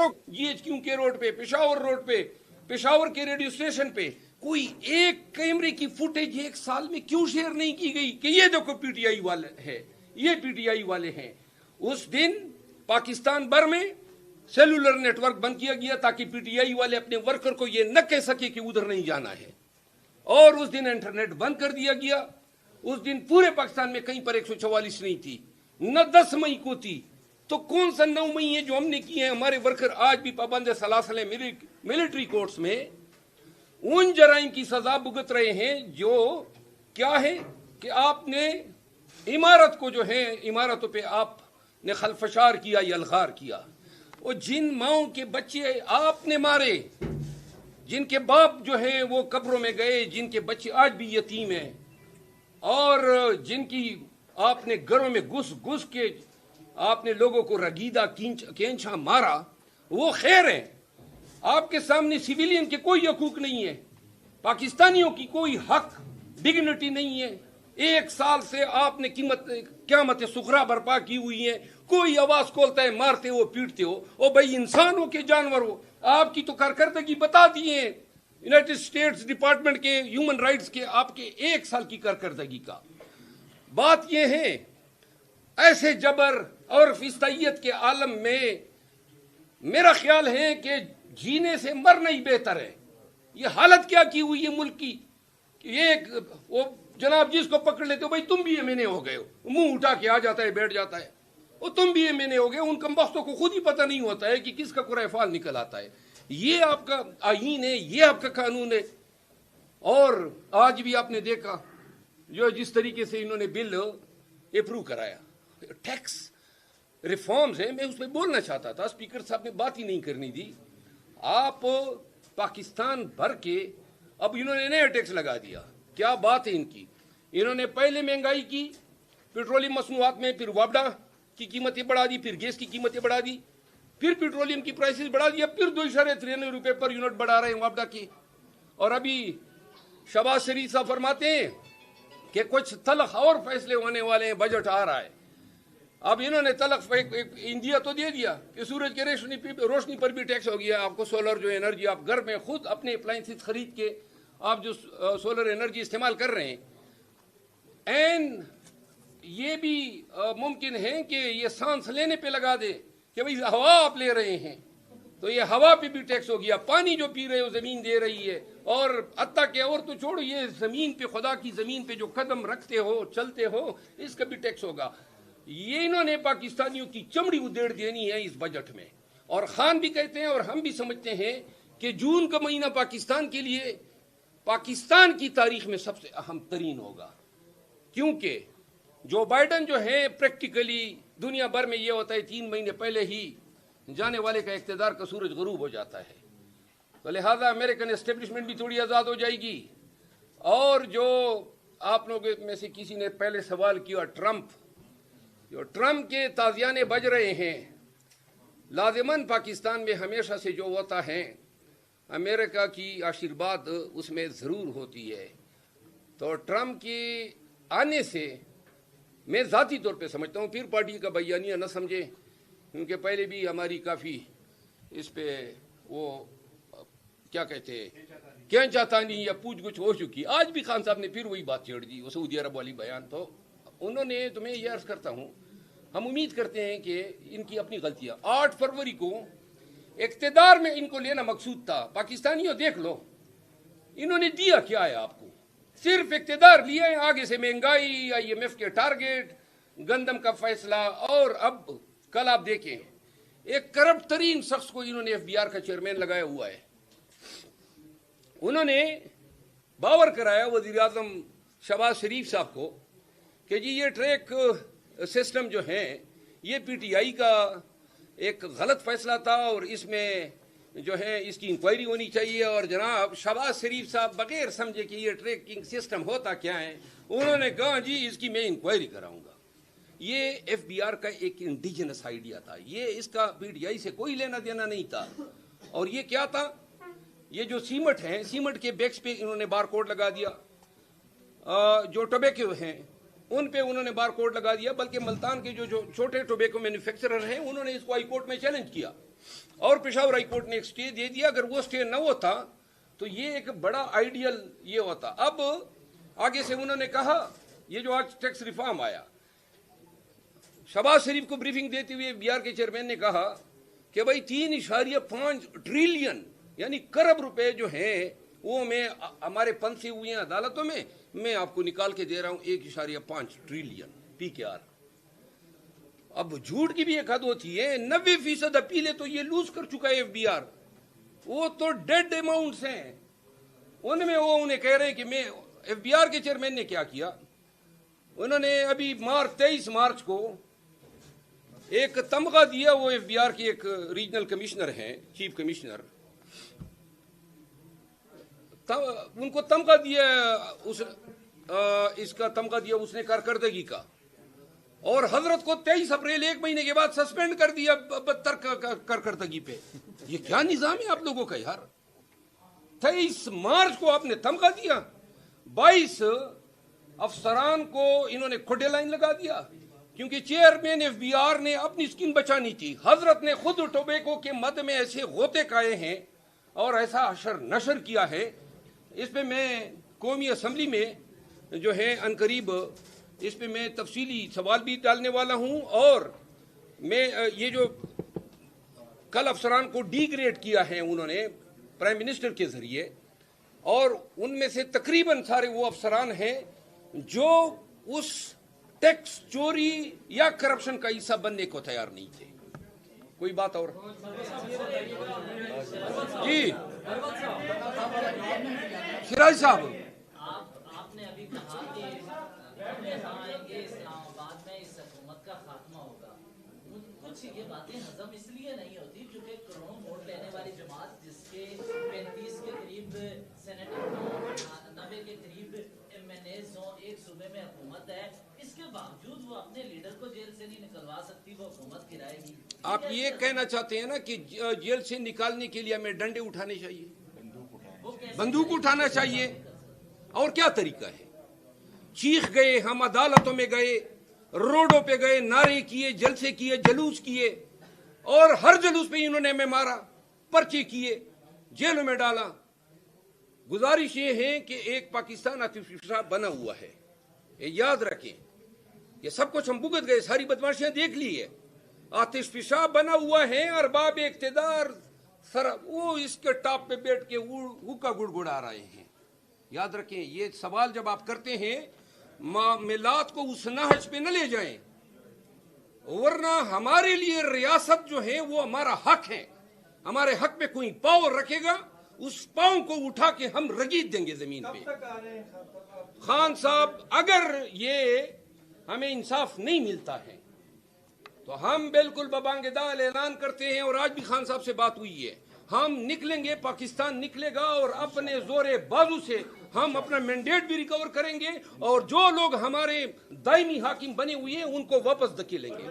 हजारों GHQ के road पे, पेशावर रोड पे, पेशावर के रेडियो स्टेशन पे कोई एक कैमरे की फुटेज एक साल में क्यों शेयर नहीं की गई कि ये देखो पीटीआई वाले है, ये पीटीआई वाले हैं। उस दिन पाकिस्तान भर में सेलुलर नेटवर्क बंद किया गया ताकि पीटीआई वाले अपने वर्कर को ये न कह सके कि उधर नहीं जाना है, और उस दिन इंटरनेट बंद कर दिया गया। उस दिन पूरे पाकिस्तान में कहीं पर 144 नहीं थी, न 10 मई को थी। तो कौन सा 9 मई है जो हमने किए हैं? हमारे वर्कर आज भी पाबंद सलासल मिलिट्री कोर्ट्स में उन जराइम की सजा भुगत रहे हैं जो क्या है कि आपने इमारत को जो है इमारतों पे आपने खलफशार किया, यलगार किया। और जिन माओं के बच्चे आपने मारे, जिनके बाप जो है वो कब्रों में गए, जिनके बच्चे आज भी यतीम हैं, और जिनकी आपने घरों में घुस घुस के आपने लोगों को रगीदा केंचा मारा, वो खैर है। आपके सामने सिविलियन के कोई हकूक नहीं है, पाकिस्तानियों की कोई हक डिग्निटी नहीं है। एक साल से आपने क़यामत सुखरा बर्पा की हुई है। कोई आवाज खोलता है मारते हो, पीटते हो। ओ भाई, इंसान हो के जानवर हो? आपकी तो कारकर्दगी बता दी है यूनाइटेड स्टेट्स डिपार्टमेंट के ह्यूमन राइट्स के, आपके 1 साल की कारकर्दगी का। बात यह है, ऐसे जबर और फिस्तायत के आलम में मेरा ख्याल है कि जीने से मरना ही बेहतर है। ये हालत क्या की हुई है मुल्क की? ये वो जनाब जिसको पकड़ लेते हो, भाई तुम भी एमएनए हो गए हो, मुंह उठा के आ जाता है, बैठ जाता है, वो तुम भी एमएनए हो गए। उन कमबख्तों को खुद ही पता नहीं होता है कि किसका कुरैफाल निकल आता है। ये आपका आईन है, ये आपका कानून है। और आज भी आपने देखा जो जिस तरीके से इन्होंने बिल अप्रूव कराया, टैक्स रिफॉर्म्स है, मैं उस पर बोलना चाहता था, स्पीकर साहब ने बात ही नहीं करनी दी। आप पाकिस्तान भर के अब इन्होंने नया टैक्स लगा दिया। क्या बात है इनकी? इन्होंने पहले महंगाई की पेट्रोलियम मसनूआत में, फिर वापडा की कीमतें बढ़ा दी, फिर गैस की कीमतें बढ़ा दी, फिर पेट्रोलियम की प्राइसेस बढ़ा दिया, फिर 2.93 रुपए पर यूनिट बढ़ा रहे हैं वापडा की। और अभी शहबाज शरीफ साहब फरमाते हैं कि कुछ तलख और फैसले होने वाले हैं, बजट आ रहा है। अब इन्होंने तलख इंडिया तो दे दिया कि सूरज की रोशनी पर भी टैक्स हो गया। आपको सोलर जो एनर्जी आप घर में खुद अपने अप्लायंसेस खरीद के आप जो सोलर एनर्जी इस्तेमाल कर रहे हैं, एंड ये भी मुमकिन है कि ये सांस लेने पे लगा दे कि भाई हवा आप ले रहे हैं तो ये हवा पे भी टैक्स हो गया। पानी जो पी रहे हो जमीन दे रही है, और अत्ता के और तो छोड़ो, ये जमीन पे, खुदा की जमीन पे जो कदम रखते हो, चलते हो, इसका भी टैक्स होगा। ये इन्होंने पाकिस्तानियों की चमड़ी उधेड़ देनी है इस बजट में। और खान भी कहते हैं और हम भी समझते हैं कि जून का महीना पाकिस्तान के लिए, पाकिस्तान की तारीख में सबसे अहम तरीन होगा, क्योंकि जो बाइडन जो है प्रैक्टिकली दुनिया भर में ये होता है 3 महीने पहले ही जाने वाले का इख्तिदार का सूरज गरूब हो जाता है। तो लिहाजा अमेरिकन एस्टेब्लिशमेंट भी थोड़ी आज़ाद हो जाएगी। और जो आप लोगों में से किसी ने पहले सवाल किया, ट्रम्प के ताज़ियाने बज रहे हैं, लाजिमन पाकिस्तान में हमेशा से जो होता है अमेरिका की आशीर्वाद उसमें ज़रूर होती है। तो ट्रम्प के आने से मैं ज़ाती तौर पे समझता हूँ, फिर पार्टी का बयानिया न समझे, क्योंकि पहले भी हमारी काफ़ी इस पे वो क्या कहते हैं क्या चाहतानी या पूछ गुछ हो चुकी। आज भी खान साहब ने फिर वही बात छेड़ दी, वो सऊदी अरब वाली बयान। तो उन्होंने, तो मैं ये अर्ज़ करता हूँ, हम उम्मीद करते हैं कि इनकी अपनी गलतियाँ। 8 फरवरी को इक़्तिदार में इनको लेना मकसूद था। पाकिस्तानियों देख लो, इन्होंने दिया क्या है आपको? सिर्फ इक़्तिदार लिया है, आगे से महंगाई, IMF के टारगेट, गंदम का फैसला, और अब कल आप देखें एक करप्ट तरीन शख्स को इन्होंने FBR का चेयरमैन लगाया हुआ है। उन्होंने बावर कराया वज़ीर आज़म शहबाज शरीफ साहब को कि जी ये ट्रैक सिस्टम जो है ये PTI का एक गलत फैसला था और इसमें जो है इसकी इंक्वायरी होनी चाहिए। और जनाब शहबाज शरीफ साहब बगैर समझे कि ये ट्रैकिंग सिस्टम होता क्या है, उन्होंने कहा जी इसकी मैं इंक्वायरी कराऊंगा। ये FBR का एक इंडिजिनस आइडिया था, ये इसका PTI से कोई लेना देना नहीं था। और ये क्या था, ये जो सीमेंट है, सीमेंट के बैग्स पे इन्होंने बार कोड लगा दिया, जो टोबैको हैं उन पे उन्होंने बार कोड लगा दिया। बल्कि मुल्तान के जो छोटे टोबैको मैन्युफैक्चरर हैं उन्होंने इसको हाई कोर्ट में चैलेंज किया اور پشاور ہائی کورٹ نے ایک سٹے دے دیا. اگر وہ سٹے نہ ہوتا تو یہ ایک بڑا آئیڈیل یہ ہوتا. اب آگے سے انہوں نے کہا یہ جو آج ٹیکس ریفارم آیا, شہباز شریف کو بریفنگ دیتے ہوئے بی آر کے چیئرمین نے کہا کہ بھائی 3.5 ٹریلین یعنی کرب روپے جو ہیں وہ میں ہمارے پنسے ہوئے ہیں عدالتوں میں آپ کو نکال کے دے رہا ہوں 1.5 ٹریلین پی کے آر. اب جھوٹ کی بھی ایک حد ہوتی ہے. 90% اپیلیں تو یہ لوز کر چکا ہے ایف بی آر. وہ تو ڈیڈ اماؤنٹس ہیں. ان میں وہ انہیں کہہ رہے ہیں کہ میں ایف بی آر کے چیئرمین نے کیا کیا, انہوں نے ابھی 23 مارچ کو ایک تمغہ دیا. وہ ایف بی آر کے ایک ریجنل کمشنر ہیں, چیف کمشنر, ان کو تمغہ دیا, اس کا تمغہ دیا اس نے کارکردگی کا, اور حضرت کو 23 اپریل 1 مہینے کے بعد سسپینڈ کر دیا بدتر کارکردگی پہ. یہ کیا نظام ہے آپ لوگوں کا یار؟ 23 مارچ کو آپ نے تمغہ دیا, 22 افسران کو انہوں نے کھڈے لائن لگا دیا کیونکہ چیئرمین ایف بی آر نے اپنی سکن بچانی تھی. حضرت نے خود ٹوبیکو کے مد میں ایسے غوطے کھائے ہیں اور ایسا حشر نشر کیا ہے. اس پہ میں قومی اسمبلی میں جو ہے عنقریب اس پہ میں تفصیلی سوال بھی ڈالنے والا ہوں. اور میں یہ جو کل افسران کو ڈی گریڈ کیا ہے انہوں نے پرائم منسٹر کے ذریعے, اور ان میں سے تقریباً سارے وہ افسران ہیں جو اس ٹیکس چوری یا کرپشن کا حصہ بننے کو تیار نہیں تھے. کوئی بات اور جی سراج صاحب, آپ نے ابھی کہا کہ آئیں گے اسلام آباد میں اس حکومت کا خاتمہ ہوگا. کچھ یہ باتیں ہضم اس لیے نہیں ہوتی کیونکہ کروڑوں ووٹ لینے والی جماعت جس کے 35 کے قریب سینیٹر ہوں, 90 کے قریب ایم این ایز ہوں, ایک صوبے میں حکومت ہے, اس کے باوجود وہ اپنے لیڈر کو جیل سے نہیں نکلوا سکتی, وہ حکومت گرائے گی. آپ یہ کہنا چاہتے ہیں نا کہ جیل سے نکالنے کے لیے ہمیں ڈنڈے اٹھانے چاہیے, بندوق اٹھانا چاہیے, اور کیا طریقہ ہے؟ چیخ گئے, ہم عدالتوں میں گئے, روڈوں پہ گئے, نعرے کیے, جلسے کیے, جلوس کیے, اور ہر جلوس پہ انہوں نے ہمیں مارا, پرچے کیے, جیلوں میں ڈالا. گزارش یہ ہے کہ ایک پاکستان عاطف پیشاب بنا ہوا ہے, یہ یاد رکھیں. یہ سب کچھ ہم بھگت گئے, ساری بدماشیاں دیکھ لی ہے. آتش پیشاب بنا ہوا ہے, ارباب اقتدار وہ اس کے ٹاپ پہ بیٹھ کے ہوکا گڑگڑا رہے ہیں. یاد رکھیں یہ سوال جب آپ کرتے ہیں معاملات کو اس نہج پہ نہ لے جائیں, ورنہ ہمارے لیے ریاست جو ہے وہ ہمارا حق ہے. ہمارے حق پہ کوئی پاؤں رکھے گا, اس پاؤں کو اٹھا کے ہم رگید دیں گے زمین پہ. خان صاحب اگر یہ ہمیں انصاف نہیں ملتا ہے تو ہم بالکل ببانگ دال اعلان کرتے ہیں, اور آج بھی خان صاحب سے بات ہوئی ہے, ہم نکلیں گے, پاکستان نکلے گا, اور اپنے زور بازو سے ہم اپنا مینڈیٹ بھی ریکور کریں گے, اور جو لوگ ہمارے دائمی حاکم بنے ہوئے ہیں ان کو واپس دھکیلیں گے.